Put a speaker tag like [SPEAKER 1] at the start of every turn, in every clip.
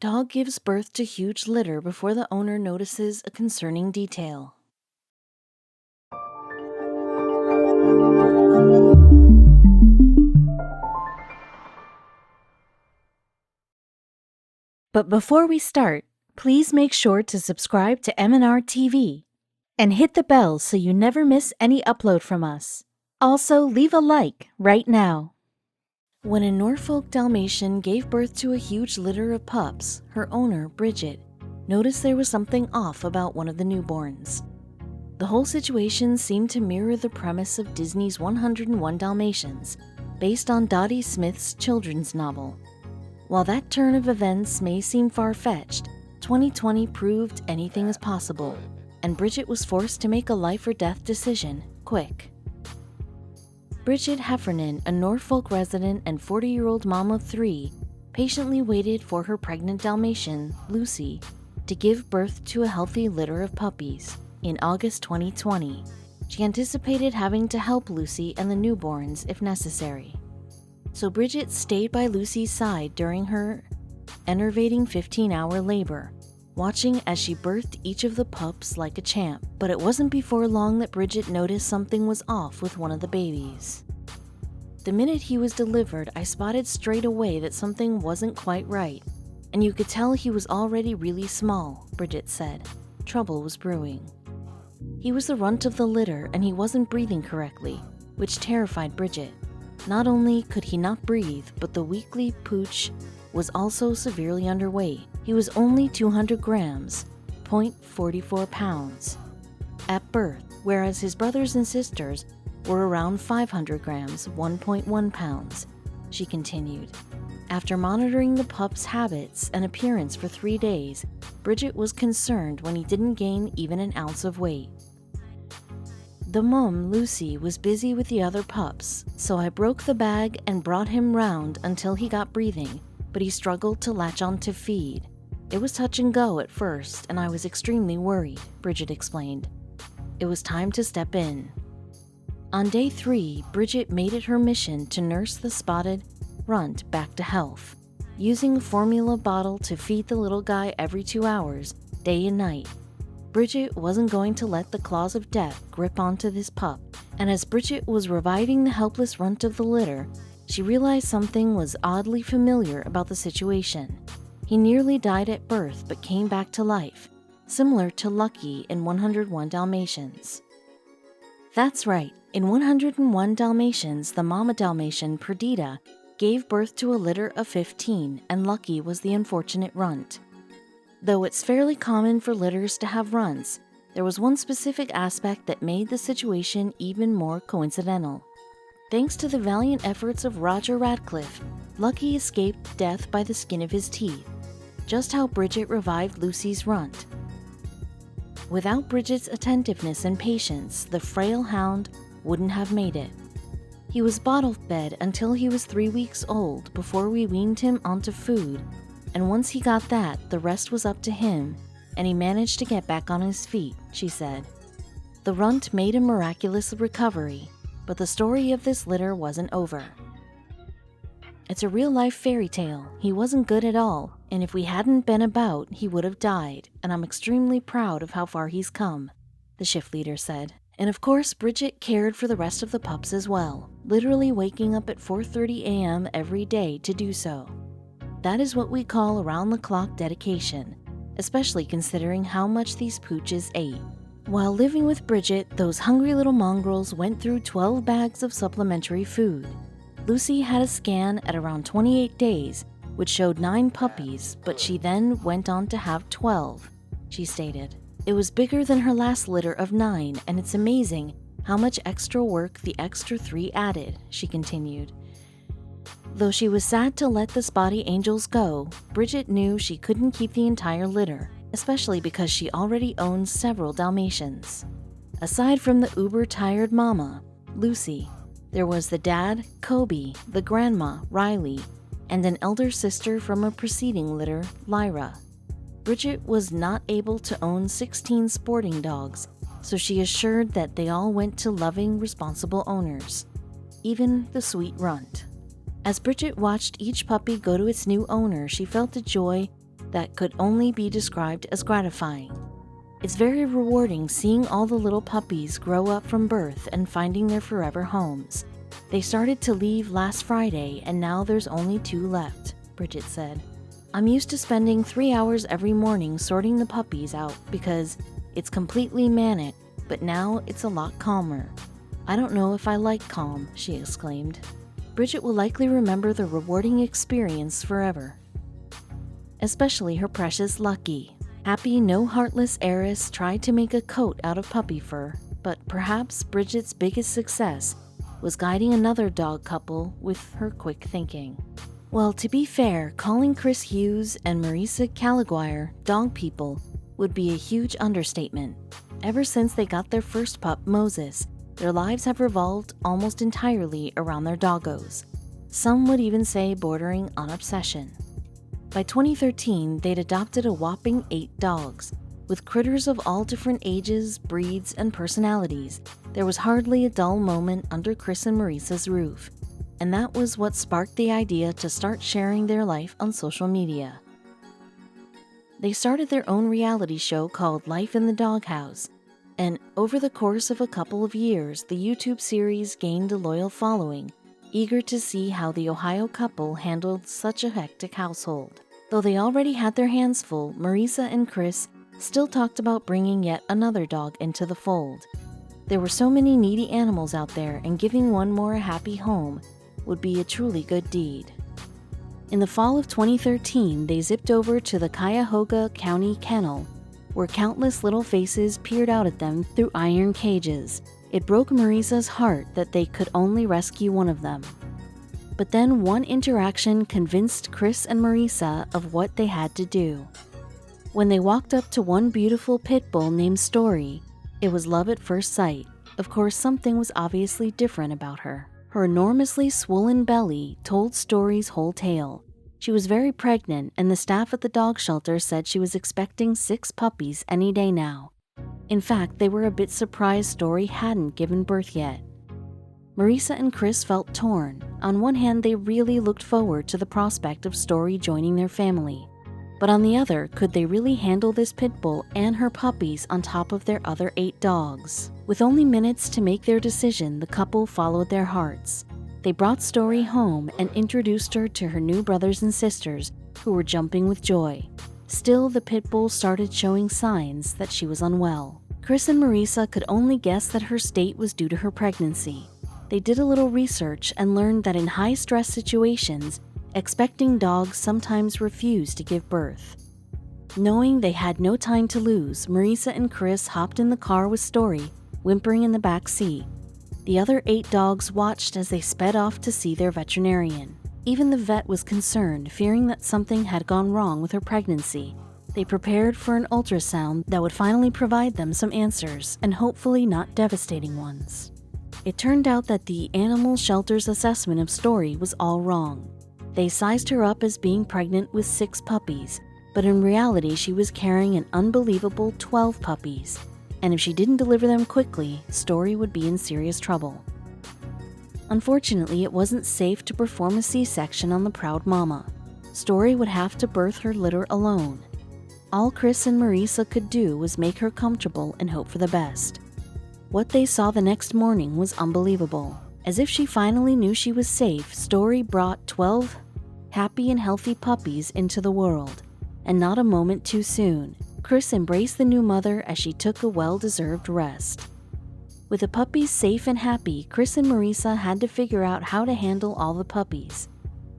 [SPEAKER 1] Dog gives birth to huge litter before the owner notices a concerning detail. But before we start, please make sure to subscribe to m&rtv and hit the bell so you never miss any upload from us. Also, leave a like right now. When a Norfolk Dalmatian gave birth to a huge litter of pups, her owner, Bridget, noticed there was something off about one of the newborns. The whole situation seemed to mirror the premise of Disney's 101 Dalmatians, based on Dodie Smith's children's novel. While that turn of events may seem far-fetched, 2020 proved anything is possible, and Bridget was forced to make a life-or-death decision, quick. Bridget Heffernan, a Norfolk resident and 40-year-old mom of 3, patiently waited for her pregnant Dalmatian, Lucy, to give birth to a healthy litter of puppies. In August 2020, she anticipated having to help Lucy and the newborns if necessary. So Bridget stayed by Lucy's side during her enervating 15-hour labor, watching as she birthed each of the pups like a champ. But it wasn't before long that Bridget noticed something was off with one of the babies. The minute he was delivered, I spotted straight away that something wasn't quite right, and you could tell he was already really small, Bridget said. Trouble was brewing. He was the runt of the litter and he wasn't breathing correctly, which terrified Bridget. Not only could he not breathe, but the weakly pooch was also severely underweight. He was only 200 grams, 0.44 pounds, at birth, whereas his brothers and sisters were around 500 grams, 1.1 pounds, she continued. After monitoring the pup's habits and appearance for 3 days, Bridget was concerned when he didn't gain even an ounce of weight. The mom, Lucy, was busy with the other pups, so I broke the bag and brought him round until he got breathing, but he struggled to latch on to feed. It was touch and go at first, and I was extremely worried, Bridget explained. It was time to step in. On day 3, Bridget made it her mission to nurse the spotted runt back to health, using a formula bottle to feed the little guy every 2 hours, day and night. Bridget wasn't going to let the claws of death grip onto this pup, and as Bridget was reviving the helpless runt of the litter, she realized something was oddly familiar about the situation. He nearly died at birth but came back to life, similar to Lucky in 101 Dalmatians. That's right, in 101 Dalmatians, the mama Dalmatian, Perdita, gave birth to a litter of 15, and Lucky was the unfortunate runt. Though it's fairly common for litters to have runts, there was one specific aspect that made the situation even more coincidental. Thanks to the valiant efforts of Roger Radcliffe, Lucky escaped death by the skin of his teeth, just how Bridget revived Lucy's runt. Without Bridget's attentiveness and patience, the frail hound wouldn't have made it. He was bottle-fed until he was 3 weeks old before we weaned him onto food, and once he got that, the rest was up to him, and he managed to get back on his feet, she said. The runt made a miraculous recovery, but the story of this litter wasn't over. It's a real-life fairy tale. He wasn't good at all, and if we hadn't been about, he would have died, and I'm extremely proud of how far he's come, the shift leader said. And of course, Bridget cared for the rest of the pups as well, literally waking up at 4:30 a.m. every day to do so. That is what we call around-the-clock dedication, especially considering how much these pooches ate. While living with Bridget, those hungry little mongrels went through 12 bags of supplementary food. Lucy had a scan at around 28 days, which showed 9 puppies, but she then went on to have 12, she stated. It was bigger than her last litter of 9, and it's amazing how much extra work the extra 3 added, she continued. Though she was sad to let the spotty angels go, Bridget knew she couldn't keep the entire litter, especially because she already owns several Dalmatians. Aside from the uber-tired mama, Lucy, there was the dad, Kobe, the grandma, Riley, and an elder sister from a preceding litter, Lyra. Bridget was not able to own 16 sporting dogs, so she assured that they all went to loving, responsible owners, even the sweet runt. As Bridget watched each puppy go to its new owner, she felt a joy that could only be described as gratifying. It's very rewarding seeing all the little puppies grow up from birth and finding their forever homes. They started to leave last Friday and now there's only 2 left, Bridget said. I'm used to spending 3 hours every morning sorting the puppies out because it's completely manic, but now it's a lot calmer. I don't know if I like calm, she exclaimed. Bridget will likely remember the rewarding experience forever. Especially her precious Lucky. Happy, no-heartless heiress tried to make a coat out of puppy fur, but perhaps Bridget's biggest success was guiding another dog couple with her quick thinking. Well, to be fair, calling Chris Hughes and Marisa Caliguire dog people would be a huge understatement. Ever since they got their first pup, Moses, their lives have revolved almost entirely around their doggos. Some would even say bordering on obsession. By 2013, they'd adopted a whopping 8 dogs. With critters of all different ages, breeds, and personalities, there was hardly a dull moment under Chris and Marisa's roof. And that was what sparked the idea to start sharing their life on social media. They started their own reality show called Life in the Doghouse, and over the course of a couple of years, the YouTube series gained a loyal following, eager to see how the Ohio couple handled such a hectic household. Though they already had their hands full, Marisa and Chris still talked about bringing yet another dog into the fold. There were so many needy animals out there, and giving one more a happy home would be a truly good deed. In the fall of 2013, they zipped over to the Cuyahoga County Kennel, where countless little faces peered out at them through iron cages. It broke Marisa's heart that they could only rescue one of them. But then one interaction convinced Chris and Marisa of what they had to do. When they walked up to one beautiful pit bull named Story, it was love at first sight. Of course, something was obviously different about her. Her enormously swollen belly told Story's whole tale. She was very pregnant, and the staff at the dog shelter said she was expecting 6 puppies any day now. In fact, they were a bit surprised Story hadn't given birth yet. Marisa and Chris felt torn. On one hand, they really looked forward to the prospect of Story joining their family. But on the other, could they really handle this pit bull and her puppies on top of their other 8 dogs? With only minutes to make their decision, the couple followed their hearts. They brought Story home and introduced her to her new brothers and sisters, who were jumping with joy. Still, the pit bull started showing signs that she was unwell. Chris and Marisa could only guess that her state was due to her pregnancy. They did a little research and learned that in high-stress situations, expecting dogs sometimes refuse to give birth. Knowing they had no time to lose, Marisa and Chris hopped in the car with Story, whimpering in the back seat. The other 8 dogs watched as they sped off to see their veterinarian. Even the vet was concerned, fearing that something had gone wrong with her pregnancy. They prepared for an ultrasound that would finally provide them some answers, and hopefully not devastating ones. It turned out that the animal shelter's assessment of Story was all wrong. They sized her up as being pregnant with 6 puppies, but in reality she was carrying an unbelievable 12 puppies, and if she didn't deliver them quickly, Story would be in serious trouble. Unfortunately, it wasn't safe to perform a C-section on the proud mama. Story would have to birth her litter alone. All Chris and Marisa could do was make her comfortable and hope for the best. What they saw the next morning was unbelievable. As if she finally knew she was safe, Story brought 12 happy and healthy puppies into the world. And not a moment too soon, Chris embraced the new mother as she took a well-deserved rest. With the puppies safe and happy, Chris and Marisa had to figure out how to handle all the puppies.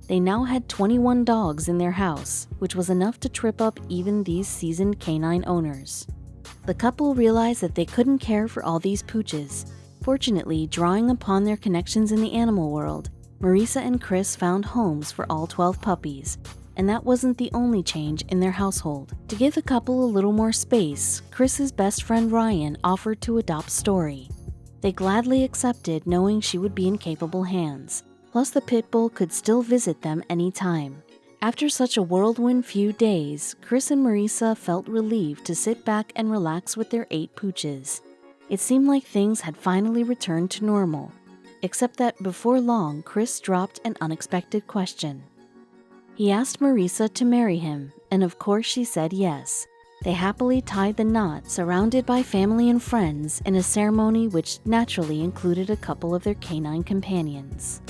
[SPEAKER 1] They now had 21 dogs in their house, which was enough to trip up even these seasoned canine owners. The couple realized that they couldn't care for all these pooches. Fortunately, drawing upon their connections in the animal world, Marisa and Chris found homes for all 12 puppies, and that wasn't the only change in their household. To give the couple a little more space, Chris's best friend Ryan offered to adopt Story. They gladly accepted, knowing she would be in capable hands. Plus, the pit bull could still visit them anytime. After such a whirlwind few days, Chris and Marisa felt relieved to sit back and relax with their 8 pooches. It seemed like things had finally returned to normal, except that before long, Chris dropped an unexpected question. He asked Marisa to marry him, and of course she said yes. They happily tied the knot, surrounded by family and friends, in a ceremony which naturally included a couple of their canine companions.